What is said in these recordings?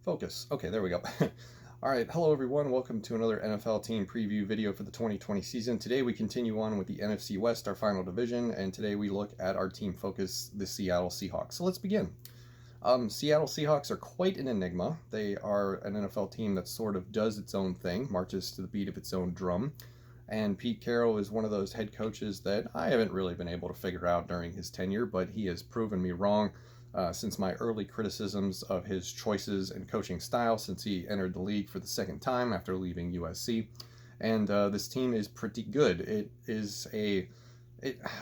Focus. Okay, there we go. All right, hello everyone. Welcome to another NFL team preview video for the 2020 season. Today we continue on with the NFC West, our final division, and today we look at our team focus, the Seattle Seahawks. So let's begin. Seattle Seahawks are quite an enigma. They are an NFL team that sort of does its own thing, marches to the beat of its own drum. And Pete Carroll is one of those head coaches that I haven't really been able to figure out during his tenure, but he has proven me wrong since my early criticisms of his choices and coaching style since he entered the league for the second time after leaving USC. And this team is pretty good. I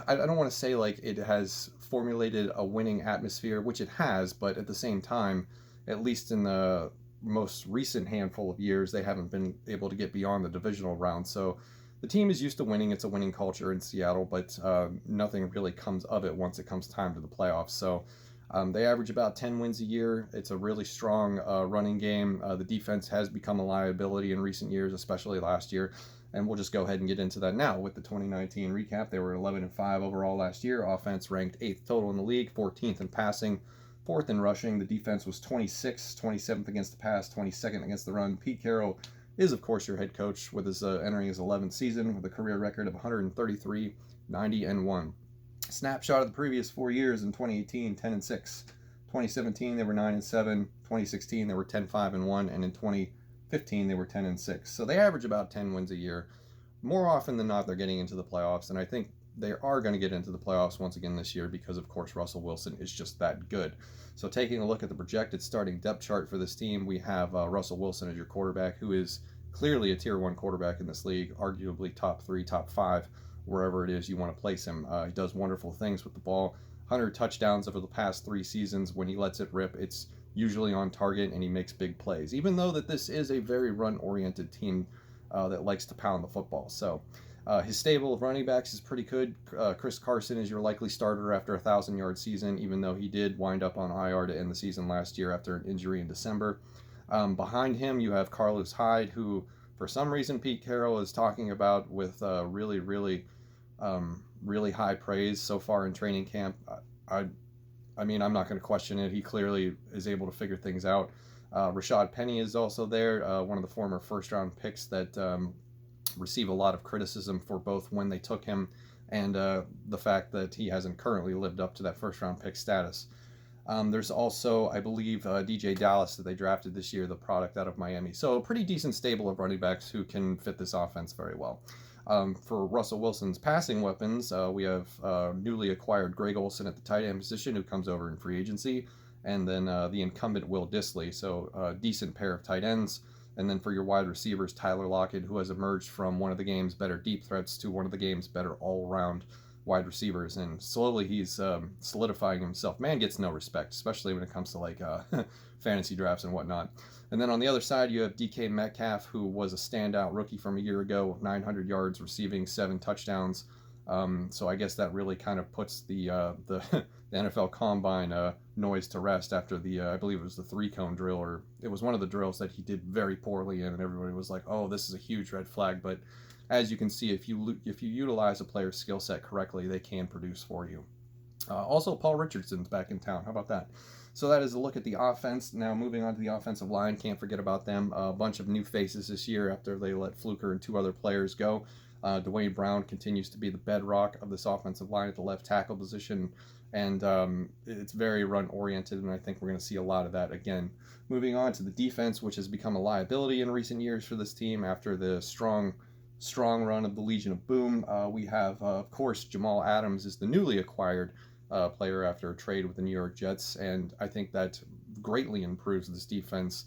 don't want to say like it has formulated a winning atmosphere, which it has, but at the same time, at least in the most recent handful of years, they haven't been able to get beyond the divisional round. So the team is used to winning. It's a winning culture in Seattle, but nothing really comes of it once it comes time to the playoffs. So they average about 10 wins a year. It's a really strong running game. The defense has become a liability in recent years, especially last year. And we'll just go ahead and get into that now with the 2019 recap. They were 11-5 overall last year. Offense ranked 8th total in the league, 14th in passing, 4th in rushing. The defense was 26th, 27th against the pass, 22nd against the run. Pete Carroll is, of course, your head coach with his entering his 11th season with a career record of 133, 90, and 1. Snapshot of the previous 4 years: in 2018, 10-6. 2017, they were 9-7. 2016, they were 10-5-1, and in 2015, they were 10-6. So they average about 10 wins a year. More often than not, they're getting into the playoffs, and I think they are going to get into the playoffs once again this year because, of course, Russell Wilson is just that good. So taking a look at the projected starting depth chart for this team, we have Russell Wilson as your quarterback, who is clearly a Tier 1 quarterback in this league, arguably top 3, top 5, wherever it is you want to place him. He does wonderful things with the ball. 100 touchdowns over the past 3 seasons. When he lets it rip, it's usually on target, and he makes big plays, even though that this is a very run-oriented team that likes to pound the football. So his stable of running backs is pretty good. Chris Carson is your likely starter after a 1,000-yard season, even though he did wind up on IR to end the season last year after an injury in December. Behind him, you have Carlos Hyde, who for some reason Pete Carroll is talking about with really high praise so far in training camp. I mean, I'm not going to question it. He clearly is able to figure things out. Rashad Penny is also there, one of the former first-round picks that receive a lot of criticism for both when they took him and the fact that he hasn't currently lived up to that first-round pick status. There's also, I believe, DJ Dallas that they drafted this year, the product out of Miami. So a pretty decent stable of running backs who can fit this offense very well. For Russell Wilson's passing weapons, we have newly acquired Greg Olsen at the tight end position, who comes over in free agency, and then the incumbent Will Dissly, so a decent pair of tight ends. And then for your wide receivers, Tyler Lockett, who has emerged from one of the game's better deep threats to one of the game's better all-around wide receivers, and slowly he's solidifying himself. Man gets no respect, especially when it comes to like fantasy drafts and whatnot. And then on the other side, you have DK Metcalf, who was a standout rookie from a year ago, 900 yards, receiving 7 touchdowns. So I guess that really kind of puts the NFL Combine noise to rest after the, I believe it was the 3-cone drill, or it was one of the drills that he did very poorly in, and everybody was like, oh, this is a huge red flag. But as you can see, if you utilize a player's skill set correctly, they can produce for you. Also, Paul Richardson's back in town. How about that? So that is a look at the offense. Now, moving on to the offensive line, can't forget about them. A bunch of new faces this year after they let Fluker and 2 other players go. Dwayne Brown continues to be the bedrock of this offensive line at the left tackle position, and it's very run-oriented, and I think we're going to see a lot of that again. Moving on to the defense, which has become a liability in recent years for this team after the strong run of the Legion of Boom. We have, of course, Jamal Adams is the newly acquired player after a trade with the New York Jets, and I think that greatly improves this defense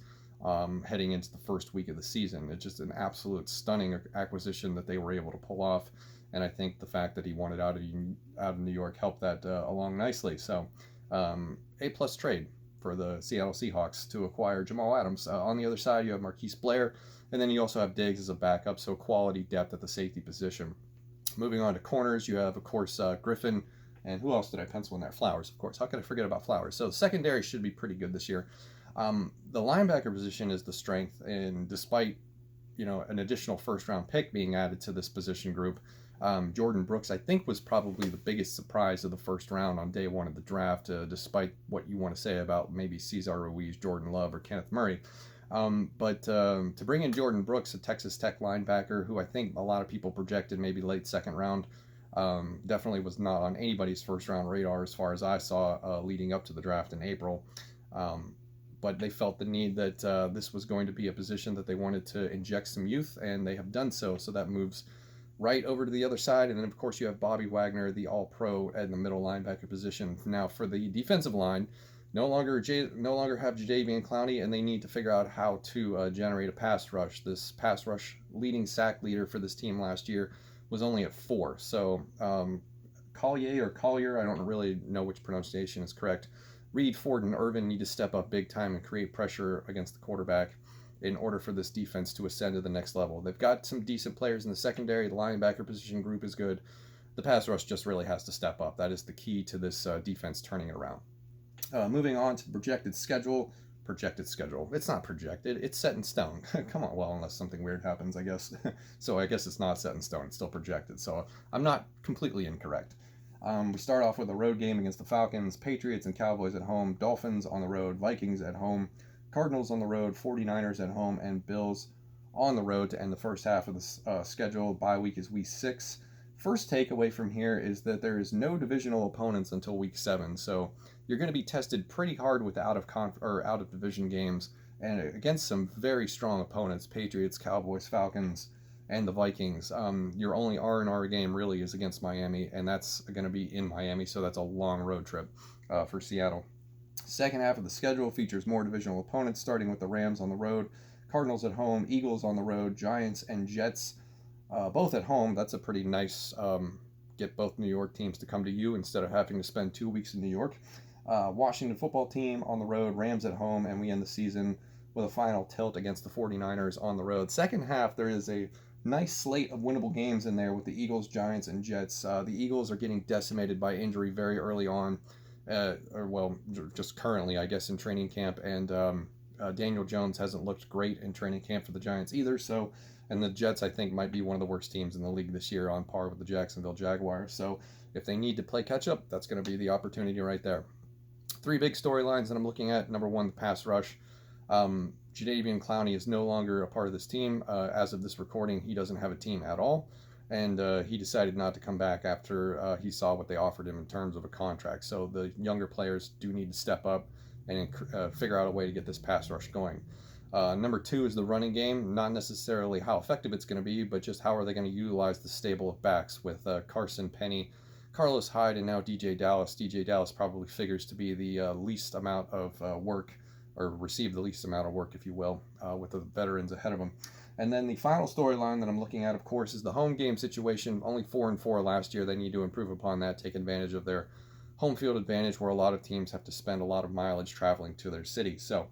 heading into the first week of the season. It's just an absolute stunning acquisition that they were able to pull off, and I think the fact that he wanted out of New York helped that along nicely. So A+ trade for the Seattle Seahawks to acquire Jamal Adams. On the other side, you have Marquise Blair, and then you also have Diggs as a backup, so quality depth at the safety position. Moving on to corners, you have, of course, Griffin, and who else did I pencil in there? Flowers, of course. How could I forget about Flowers? So the secondary should be pretty good this year. The linebacker position is the strength, and despite an additional first-round pick being added to this position group, Jordan Brooks, I think, was probably the biggest surprise of the first round on day one of the draft, despite what you want to say about maybe Cesar Ruiz, Jordan Love, or Kenneth Murray. But to bring in Jordan Brooks, a Texas Tech linebacker, who I think a lot of people projected maybe late second round, definitely was not on anybody's first round radar as far as I saw leading up to the draft in April. But they felt the need that this was going to be a position that they wanted to inject some youth, and they have done so. So that moves right over to the other side. And then, of course, you have Bobby Wagner, the all-pro at the middle linebacker position. Now, for the defensive line, no longer have Jadeveon Clowney, and they need to figure out how to generate a pass rush. This pass rush leading sack leader for this team last year was only at 4. So Collier, I don't really know which pronunciation is correct. Reed, Ford, and Irvin need to step up big time and create pressure against the quarterback in order for this defense to ascend to the next level. They've got some decent players in the secondary. The linebacker position group is good. The pass rush just really has to step up. That is the key to this defense turning it around. Moving on to the projected schedule. It's not projected. It's set in stone. Come on, well, unless something weird happens, I guess. So I guess it's not set in stone. It's still projected. So I'm not completely incorrect. We start off with a road game against the Falcons, Patriots and Cowboys at home, Dolphins on the road, Vikings at home, Cardinals on the road, 49ers at home, and Bills on the road to end the first half of the schedule. Bye week is week 6. First takeaway from here is that there is no divisional opponents until week 7, so you're going to be tested pretty hard with out of division games and against some very strong opponents: Patriots, Cowboys, Falcons, and the Vikings. Your only R&R game really is against Miami, and that's going to be in Miami, so that's a long road trip for Seattle. Second half of the schedule features more divisional opponents, starting with the Rams on the road, Cardinals at home, Eagles on the road, Giants and Jets both at home. That's a pretty nice get both New York teams to come to you instead of having to spend 2 weeks in New York. Washington football team on the road, Rams at home, and we end the season with a final tilt against the 49ers on the road. Second half, there is a nice slate of winnable games in there with the Eagles, Giants, and Jets. The Eagles are getting decimated by injury very early on, just currently, I guess, in training camp, and Daniel Jones hasn't looked great in training camp for the Giants either. So, and the Jets, I think, might be one of the worst teams in the league this year, on par with the Jacksonville Jaguars. So if they need to play catch up, that's going to be the opportunity right there. 3 big storylines that I'm looking at. Number 1, the pass rush. Jadeveon Clowney is no longer a part of this team. As of this recording, he doesn't have a team at all, and he decided not to come back after he saw what they offered him in terms of a contract. So the younger players do need to step up and figure out a way to get this pass rush going. Number 2 is the running game. Not necessarily how effective it's going to be, but just how are they going to utilize the stable of backs with Carson, Penny, Carlos Hyde, and now DJ Dallas. DJ Dallas probably figures to be the least amount of work, or receive the least amount of work, if you will, with the veterans ahead of him. And then the final storyline that I'm looking at, of course, is the home game situation. Only 4-4 last year. They need to improve upon that, take advantage of their home field advantage, where a lot of teams have to spend a lot of mileage traveling to their city. So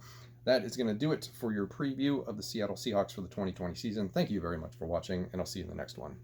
that is going to do it for your preview of the Seattle Seahawks for the 2020 season. Thank you very much for watching, and I'll see you in the next one.